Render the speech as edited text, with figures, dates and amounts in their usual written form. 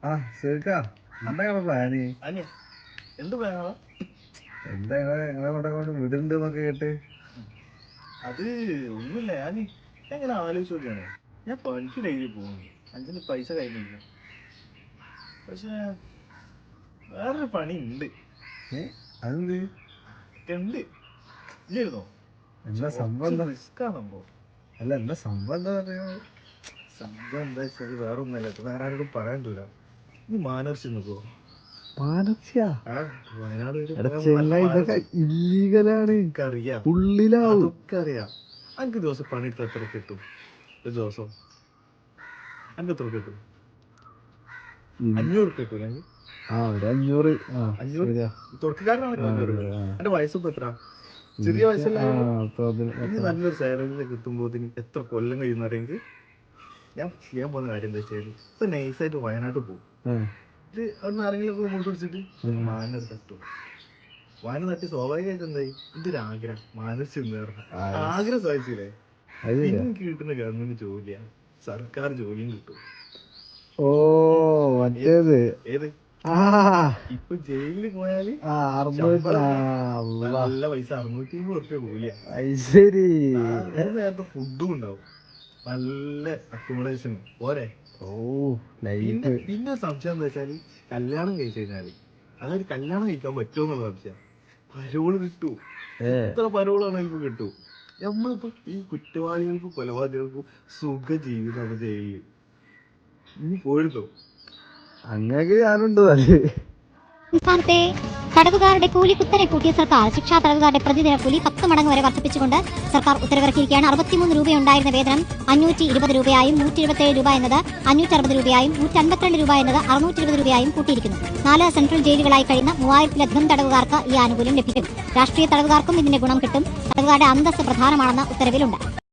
ആ സുഖാ എന്താണ് പ്ലാന്? എന്ത് പ്ലാനാ? എന്താ നിങ്ങളെ കൊണ്ടൊക്കെ വിടുന്നുണ്ട് എന്നൊക്കെ കേട്ട്. അത് ഒന്നുമില്ല, ഞാൻ എങ്ങനെ ആലോചിച്ച് നോക്കിയാണ്. ഞാൻ പണിക്ക് ഡെയിലി പോകുന്നു, അഞ്ചിന് പൈസ കഴിഞ്ഞില്ല. പക്ഷെ വേറൊരു പണി ഉണ്ട്. അതെന്ത്? ഉണ്ട് ഇല്ലായിരുന്നോ? എന്താ സംഭവം? എന്താ റിസ്ക്കാ സംഭവം. അല്ല എന്താ സംഭവം? എന്താ പറയാ? സംഭവം എന്താ വെച്ചാൽ വേറെ ഒന്നല്ല, വേറെ ആരോടും പറയാൻ പറ്റൂല. നീ മാനർച്ചി നോക്കോ? വയനാട് ഇതൊക്കെ ഇല്ലീഗലാണ്. അറിയാം, ഉള്ളിലാവും. അതൊക്കെ അറിയാം. അനക്ക് ദിവസം പണിയെടുത്ത് എത്ര കിട്ടും ഒരു ദിവസം? അനക്ക് എത്ര കിട്ടും? 500 കിട്ടൂല? ഒരു 500. 500 തുടക്കക്കാരനാണ്. എന്റെ വയസ്സിപ്പോ എത്ര? ചെറിയ വയസ്സല്ല. ഇനി നല്ലൊരു സാലറി കിട്ടുമ്പോത്തിന് എത്ര കൊല്ലം കഴിയുന്നറിയെങ്കിൽ ഞാൻ ചെയ്യാൻ പോകുന്ന കാര്യം എന്താ വെച്ചാൽ ഇപ്പൊ നൈസായിട്ട് വയനാട്ടിൽ പോകും. ഇത് അവിടുന്ന് ആരെങ്കിലും മുന്നോട്ട് പിടിച്ചിട്ട് മാന തട്ടും. മാന തട്ടി സ്വാഭാവികമായിട്ട് എന്തായി ഇതൊരാഗ്രഹം മാനസിക ആഗ്രഹം സാധിച്ചില്ലേ? എനിക്ക് കിട്ടുന്ന ഗവൺമെന്റ് ജോലിയാണ്, സർക്കാർ ജോലിയും കിട്ടും. ഓ മറ്റേത് ഏത്? ഇപ്പൊ ജയിലിൽ പോയാല് നല്ല പൈസ 650 ഉറുപ്പ്യ കൂലിയാ. ശരി. നേരത്തെ ഫുഡും ഉണ്ടാവും, നല്ല അക്കോമഡേഷൻ പോരെ. പിന്നെ സംശയം എന്താ വെച്ചാല് കല്യാണം കഴിച്ചു കഴിഞ്ഞാല്, അതായത് കല്യാണം കഴിക്കാൻ പറ്റുമോ എന്നുള്ള സംശയം. പരോള് കിട്ടൂ, എത്ര പരോളാണ് ഇപ്പൊ കിട്ടൂ. നമ്മളിപ്പോ ഈ കുറ്റവാളികൾക്കും കൊലപാതകൾക്കും സുഖ ജീവിതം ജയിലിൽ ഇനി പോയിരുന്നോ? അങ്ങക്ക് ഞാനുണ്ട്. സംസ്ഥാനത്തെ തടവുകാരുടെ കൂലി കുത്തനെ കൂട്ടിയ സർക്കാർ ശിക്ഷാ തടവുകാരുടെ പ്രതിദിന കൂലി 10 മടങ്ങ് വരെ വർദ്ധിപ്പിച്ചുകൊണ്ട് സർക്കാർ ഉത്തരവിറക്കിയിരിക്കുകയാണ്. 63 രൂപയുണ്ടായിരുന്ന വേതനം 520 രൂപയായും 127 രൂപ എന്നത് 560 രൂപയായും 152 രൂപ എന്നത് 620 രൂപയായും കൂട്ടിയിരിക്കുന്നു. 4 സെൻട്രൽ ജയിലുകളായി കഴിയുന്ന 3000-ലധികം തടവുകാർക്ക് ഈ ആനുകൂല്യം ലഭിക്കും. രാഷ്ട്രീയ തടവുകാർക്കും ഇതിന്റെ ഗുണം കിട്ടും. തടവുകാരുടെ അന്തസ്സ് പ്രധാനമാണെന്ന ഉത്തരവിലുണ്ട്.